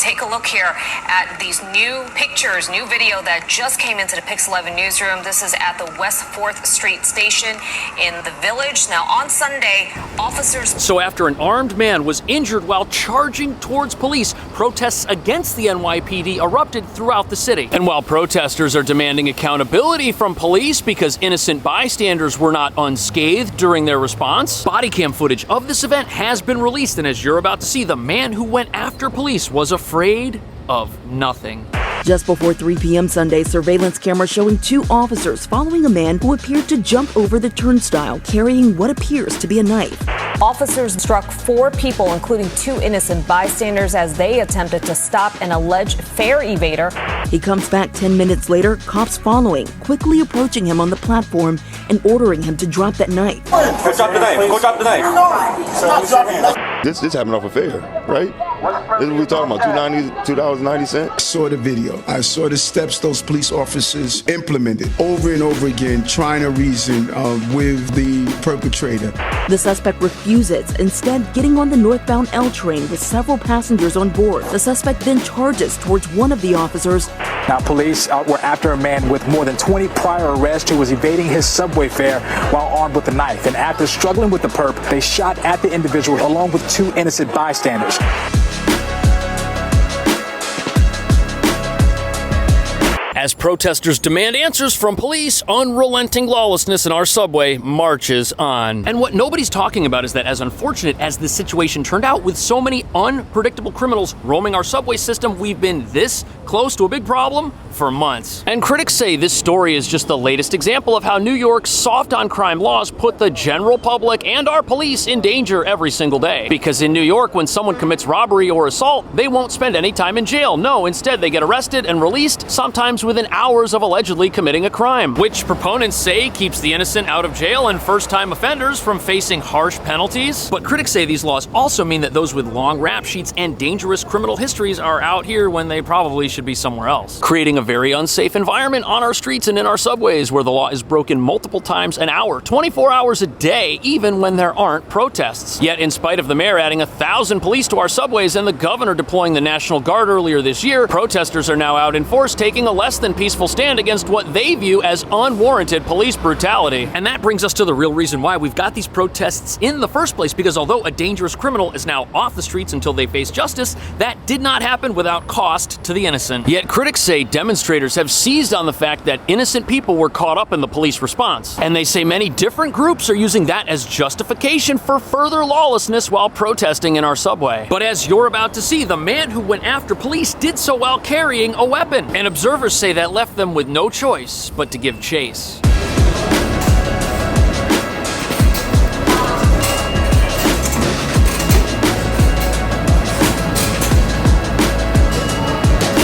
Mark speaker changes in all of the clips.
Speaker 1: Take a look here at these new pictures, new video that just came into the Pix 11 newsroom. This is at the West 4th Street station in the Village. Now, on Sunday, officers...
Speaker 2: So after an armed man was injured while charging towards police, protests against the NYPD erupted throughout the city. And while protesters are demanding accountability from police because innocent bystanders were not unscathed during their response, body cam footage of this event has been released. And as you're about to see, the man who went after police was afraid of nothing.
Speaker 3: Just before 3 p.m. Sunday, surveillance cameras showing 2 officers following a man who appeared to jump over the turnstile carrying what appears to be a knife.
Speaker 1: Officers struck 4 people, including 2 innocent bystanders, as they attempted to stop an alleged fare evader.
Speaker 3: He comes back 10 minutes later, cops following, quickly approaching him on the platform and ordering him to drop that knife.
Speaker 4: Go drop the knife. Go drop the knife.
Speaker 5: This happened off a fare, right? This is what we're talking about, $2.90.
Speaker 6: I saw the video. I saw the steps those police officers implemented over and over again, trying to reason with the perpetrator.
Speaker 3: The suspect refuses, instead getting on the northbound L train with several passengers on board. The suspect then charges towards one of the officers.
Speaker 7: Now, police were after a man with more than 20 prior arrests who was evading his subway fare while armed with a knife. And after struggling with the perp, they shot at the individual along with 2 innocent bystanders.
Speaker 2: As protesters demand answers from police, unrelenting lawlessness in our subway marches on. And what nobody's talking about is that as unfortunate as this situation turned out, with so many unpredictable criminals roaming our subway system, we've been this close to a big problem for months. And critics say this story is just the latest example of how New York's soft on crime laws put the general public and our police in danger every single day. Because in New York, when someone commits robbery or assault, they won't spend any time in jail. No, instead they get arrested and released, sometimes within hours of allegedly committing a crime, which proponents say keeps the innocent out of jail and first-time offenders from facing harsh penalties. But critics say these laws also mean that those with long rap sheets and dangerous criminal histories are out here when they probably should be somewhere else, creating a very unsafe environment on our streets and in our subways where the law is broken multiple times an hour, 24 hours a day, even when there aren't protests. Yet in spite of the mayor adding 1,000 police to our subways and the governor deploying the National Guard earlier this year, protesters are now out in force taking a less than peaceful stand against what they view as unwarranted police brutality. And that brings us to the real reason why we've got these protests in the first place, because although a dangerous criminal is now off the streets until they face justice, that did not happen without cost to the innocent. Yet critics say demonstrators have seized on the fact that innocent people were caught up in the police response. And they say many different groups are using that as justification for further lawlessness while protesting in our subway. But as you're about to see, the man who went after police did so while carrying a weapon. And observers say that left them with no choice but to give chase.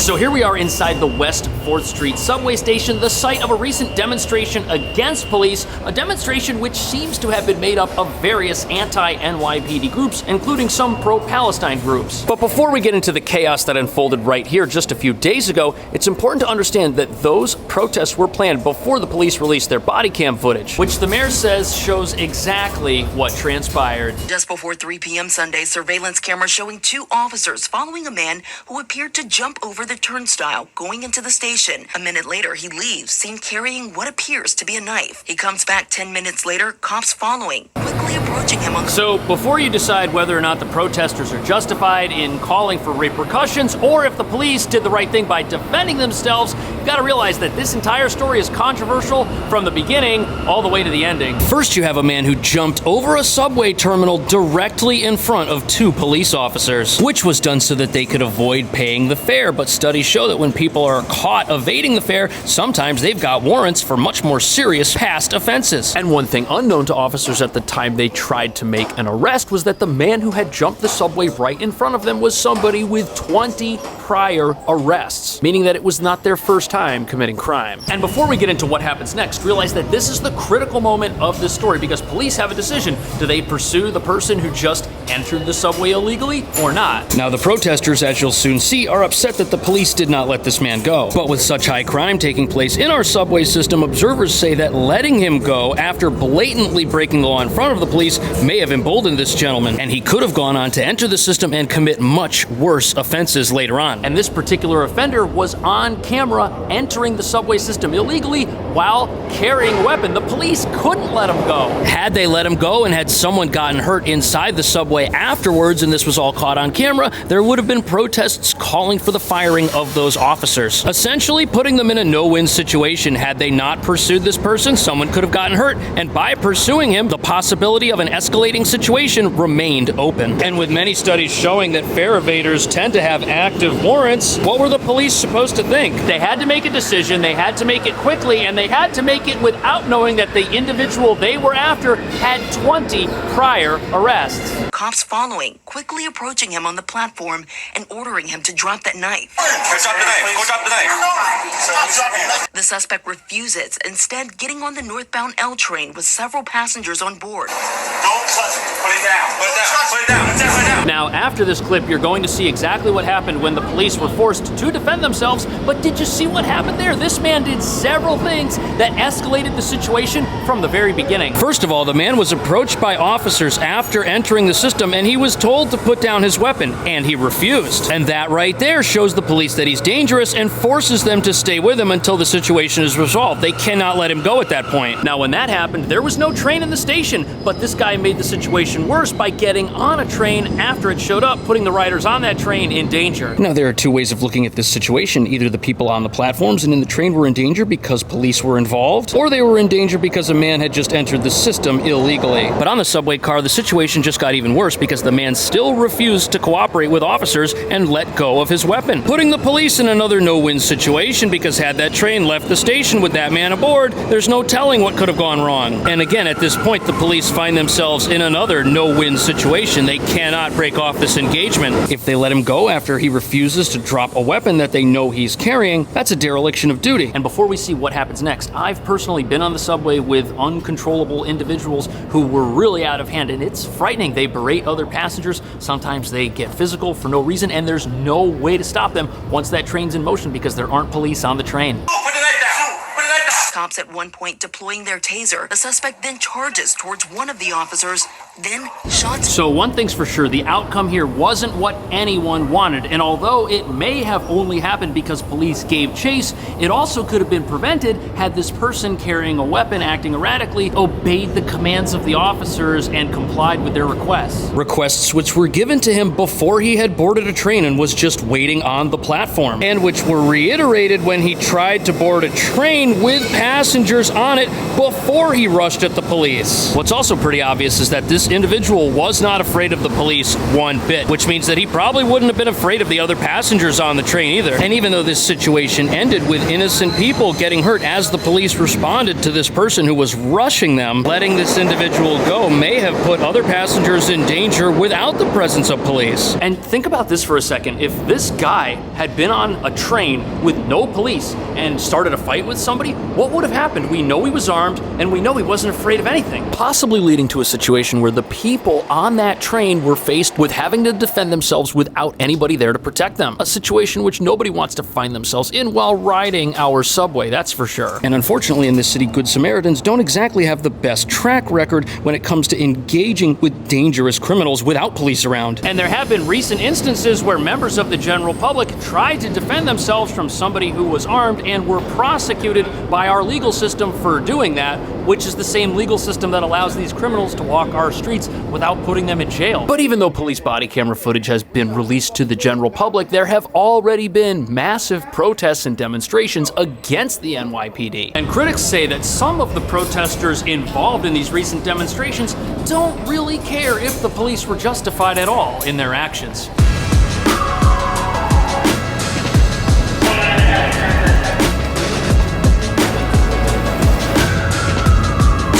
Speaker 2: So here we are inside the West 4th Street subway station, the site of a recent demonstration against police, a demonstration which seems to have been made up of various anti-NYPD groups, including some pro-Palestine groups. But before we get into the chaos that unfolded right here just a few days ago, it's important to understand that those protests were planned before the police released their body cam footage, which the mayor says shows exactly what transpired.
Speaker 3: Just before 3 p.m. Sunday, surveillance cameras showing 2 officers following a man who appeared to jump over the turnstile going into the station. A minute later, he leaves, seen carrying what appears to be a knife. He comes back 10 minutes later, cops following, quickly approaching him on the...
Speaker 2: So before you decide whether or not the protesters are justified in calling for repercussions or if the police did the right thing by defending themselves, you've got to realize that this entire story is controversial from the beginning all the way to the ending. First, you have a man who jumped over a subway terminal directly in front of 2 police officers, which was done so that they could avoid paying the fare. But studies show that when people are caught evading the fare, sometimes they've got warrants for much more serious past offenses. And one thing unknown to officers at the time they tried to make an arrest was that the man who had jumped the subway right in front of them was somebody with 20 prior arrests, meaning that it was not their first time committing crime. And before we get into what happens next, realize that this is the critical moment of this story because police have a decision. Do they pursue the person who just entered the subway illegally or not. Now, the protesters, as you'll soon see, are upset that the police did not let this man go. But with such high crime taking place in our subway system, observers say that letting him go after blatantly breaking the law in front of the police may have emboldened this gentleman, and he could have gone on to enter the system and commit much worse offenses later on. And this particular offender was on camera entering the subway system illegally while carrying a weapon. The police couldn't let him go. Had they let him go and had someone gotten hurt inside the subway afterwards, and this was all caught on camera, there would have been protests calling for the firing of those officers, essentially putting them in a no-win situation. Had they not pursued this person, someone could have gotten hurt, and by pursuing him, the possibility of an escalating situation remained open. And with many studies showing that fare evaders tend to have active warrants, what were the police supposed to think? They had to make a decision, they had to make it quickly, and they had to make it without knowing that the individual they were after had 20 prior arrests.
Speaker 3: Cops following, quickly approaching him on the platform and ordering him to drop that knife.
Speaker 4: Go drop the knife. Go drop the knife.
Speaker 3: The suspect refuses, instead getting on the northbound L train with several passengers on board.
Speaker 4: Don't touch it. Put it down. Put it down. Put it down. Put it down.
Speaker 2: Now, after this clip, you're going to see exactly what happened when the police were forced to defend themselves, but did you see what happened there? This man did several things that escalated the situation from the very beginning. First of all, the man was approached by officers after entering the system, and he was told to put down his weapon, and he refused. And that right there shows the police that he's dangerous and forces them to stay with him until the situation is resolved. They cannot let him go at that point. Now, when that happened, there was no train in the station, but this guy made the situation worse by getting on a train after it showed up, putting the riders on that train in danger. Now, there are two ways of looking at this situation. Either the people on the platforms and in the train were in danger because police were involved, or they were in danger because a man had just entered the system illegally. But on the subway car, the situation just got even worse because the man still refused to cooperate with officers and let go of his weapon, putting the police in another no-win situation, because had that train left the station with that man aboard, there's no telling what could have gone wrong. And again, at this point, the police find themselves in another no-win situation. They cannot break off this engagement. If they let him go after he refuses to drop a weapon that they know he's carrying, that's a dereliction of duty. And before we see what happens next, I've personally been on the subway with uncontrollable individuals who were really out of hand, and it's frightening. They berate other passengers. Sometimes they get physical for no reason, and there's no way to stop them once that train's in motion because there aren't police on the train.
Speaker 4: Put the knife down. Put the knife down.
Speaker 3: Cops at one point deploying their taser. The suspect then charges towards one of the officers, then shots.
Speaker 2: So one thing's for sure, the outcome here wasn't what anyone wanted, and although it may have only happened because police gave chase, it also could have been prevented had this person carrying a weapon, acting erratically, obeyed the commands of the officers and complied with their requests. Requests which were given to him before he had boarded a train and was just waiting on the platform, and which were reiterated when he tried to board a train with passengers on it before he rushed at the police. What's also pretty obvious is that this individual was not afraid of the police one bit, which means that he probably wouldn't have been afraid of the other passengers on the train either. And even though this situation ended with innocent people getting hurt as the police responded to this person who was rushing them, letting this individual go may have put other passengers in danger without the presence of police. And think about this for a second. If this guy had been on a train with no police and started a fight with somebody, what would have happened? We know he was armed, and we know he wasn't afraid of anything. Possibly leading to a situation where the people on that train were faced with having to defend themselves without anybody there to protect them. A situation which nobody wants to find themselves in while riding our subway, that's for sure. And unfortunately in this city, Good Samaritans don't exactly have the best track record when it comes to engaging with dangerous criminals without police around. And there have been recent instances where members of the general public tried to defend themselves from somebody who was armed and were prosecuted by our legal system for doing that, which is the same legal system that allows these criminals to walk our streets without putting them in jail. But even though police body camera footage has been released to the general public, there have already been massive protests and demonstrations against the NYPD. And critics say that some of the protesters involved in these recent demonstrations don't really care if the police were justified at all in their actions.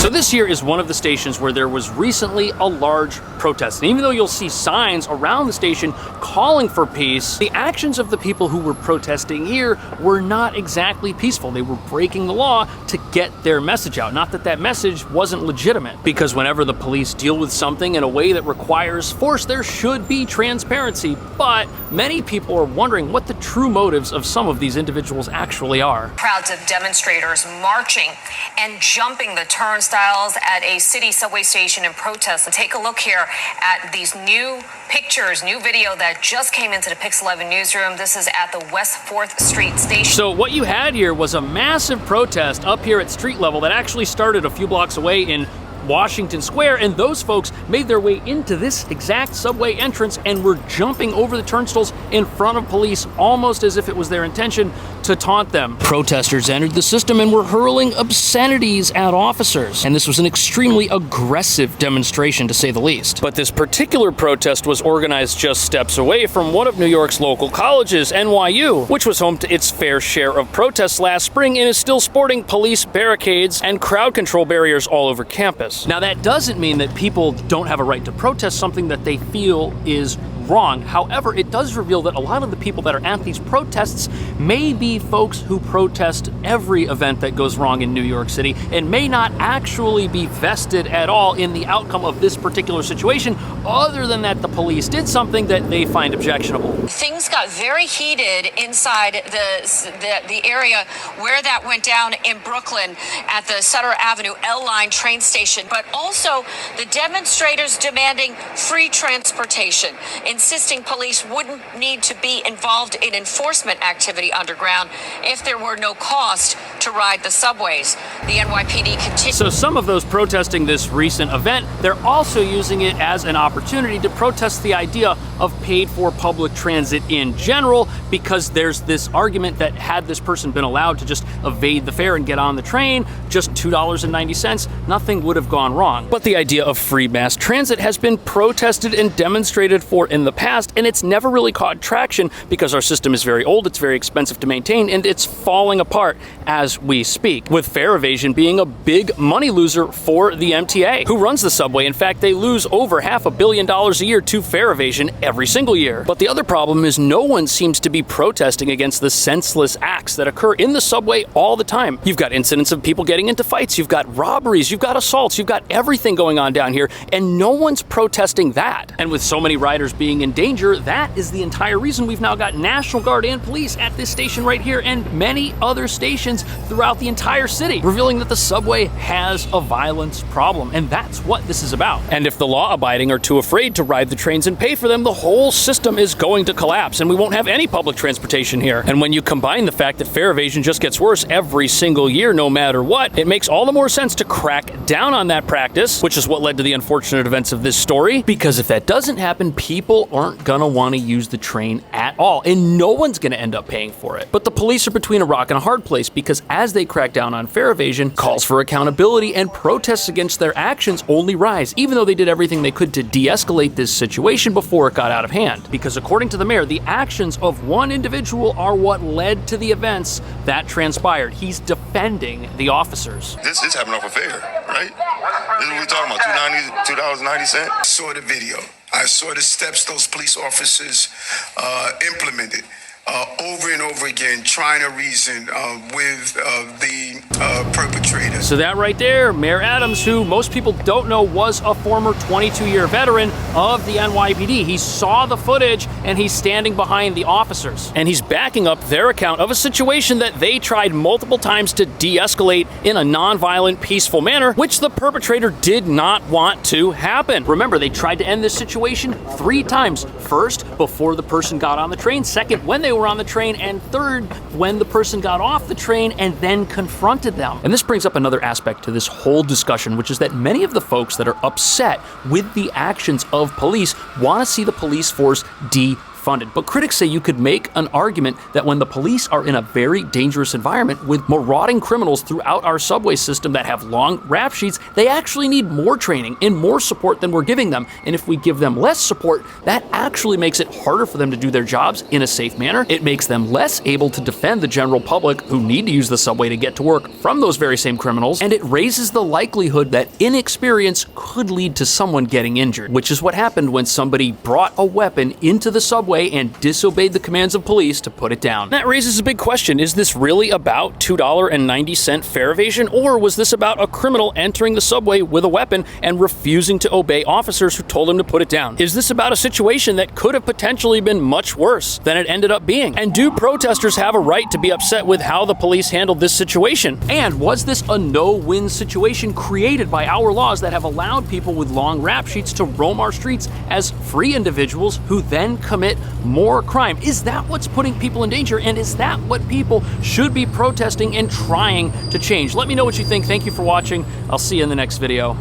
Speaker 2: So this here is one of the stations where there was recently a large protest. And even though you'll see signs around the station calling for peace, the actions of the people who were protesting here were not exactly peaceful. They were breaking the law to get their message out. Not that that message wasn't legitimate, because whenever the police deal with something in a way that requires force, there should be transparency. But many people are wondering what the true motives of some of these individuals actually are.
Speaker 1: Crowds of demonstrators marching and jumping the turnstiles at a city subway station in protest. And take a look here at these new pictures, new video that just came into the Pix 11 newsroom. This is at the West 4th Street station.
Speaker 2: So what you had here was a massive protest up here at street level that actually started a few blocks away in Washington Square, and those folks made their way into this exact subway entrance and were jumping over the turnstiles in front of police almost as if it was their intention to taunt them. Protesters entered the system and were hurling obscenities at officers, and this was an extremely aggressive demonstration to say the least. But this particular protest was organized just steps away from one of New York's local colleges, NYU, which was home to its fair share of protests last spring and is still sporting police barricades and crowd control barriers all over campus. Now, that doesn't mean that people don't have a right to protest something that they feel is wrong. However, it does reveal that a lot of the people that are at these protests may be folks who protest every event that goes wrong in New York City and may not actually be vested at all in the outcome of this particular situation, other than that the police did something that they find objectionable.
Speaker 1: Things got very heated inside the area where that went down in Brooklyn at the Sutter Avenue L-Line train station, but also the demonstrators demanding free transportation, insisting police wouldn't need to be involved in enforcement activity underground if there were no cost to ride the subways. The NYPD continues.
Speaker 2: So some of those protesting this recent event, they're also using it as an opportunity to protest the idea of paid-for public transit in general, because there's this argument that had this person been allowed to just evade the fare and get on the train, just $2.90, nothing would have gone wrong. But the idea of free mass transit has been protested and demonstrated for in the past, and it's never really caught traction because our system is very old, it's very expensive to maintain, and it's falling apart as we speak, with fare evasion being a big money loser for the MTA, who runs the subway. In fact, they lose over $500 million a year to fare evasion every single year. But the other problem is no one seems to be protesting against the senseless acts that occur in the subway all the time. You've got incidents of people getting into fights, you've got robberies, you've got assaults, you've got everything going on down here, and no one's protesting that. And with so many riders being in danger, that is the entire reason we've now got National Guard and police at this station right here and many other stations throughout the entire city, revealing that the subway has a violence problem, and that's what this is about. And if the law-abiding are too afraid to ride the trains and pay for them, the whole system is going to collapse, and we won't have any public transportation here. And when you combine the fact that fare evasion just gets worse every single year, no matter what, it makes all the more sense to crack down on that practice, which is what led to the unfortunate events of this story, because if that doesn't happen, people aren't gonna want to use the train at all, and no one's gonna end up paying for it. But the police are between a rock and a hard place, because as they crack down on fare evasion, calls for accountability and protests against their actions only rise, even though they did everything they could to de-escalate this situation before it got out of hand. Because according to the mayor, the actions of one individual are what led to the events that transpired. He's defending the officers.
Speaker 5: This happened off a fare, right? This is what we're talking about, $2.90.
Speaker 6: Saw the video. I saw the steps those police officers implemented over and over again, trying to reason with the perpetrators.
Speaker 2: So that right there, Mayor Adams, who most people don't know was a former 22-year veteran of the NYPD. He saw the footage and he's standing behind the officers. And he's backing up their account of a situation that they tried multiple times to de-escalate in a non-violent, peaceful manner, which the perpetrator did not want to happen. Remember, they tried to end this situation 3 times. First, before the person got on the train. Second, when they were on the train. And third, when the person got off the train and then confronted them. And this brings up another aspect to this whole discussion, which is that many of the folks that are upset with the actions of police want to see the police force defunded. funded. But critics say you could make an argument that when the police are in a very dangerous environment with marauding criminals throughout our subway system that have long rap sheets, they actually need more training and more support than we're giving them. And if we give them less support, that actually makes it harder for them to do their jobs in a safe manner. It makes them less able to defend the general public who need to use the subway to get to work from those very same criminals, and it raises the likelihood that inexperience could lead to someone getting injured, which is what happened when somebody brought a weapon into the subway and disobeyed the commands of police to put it down. That raises a big question. Is this really about $2.90 fare evasion, or was this about a criminal entering the subway with a weapon and refusing to obey officers who told him to put it down? Is this about a situation that could have potentially been much worse than it ended up being? And do protesters have a right to be upset with how the police handled this situation? And was this a no-win situation created by our laws that have allowed people with long rap sheets to roam our streets as free individuals who then commit more crime? Is that what's putting people in danger? And is that what people should be protesting and trying to change? Let me know what you think. Thank you for watching. I'll see you in the next video.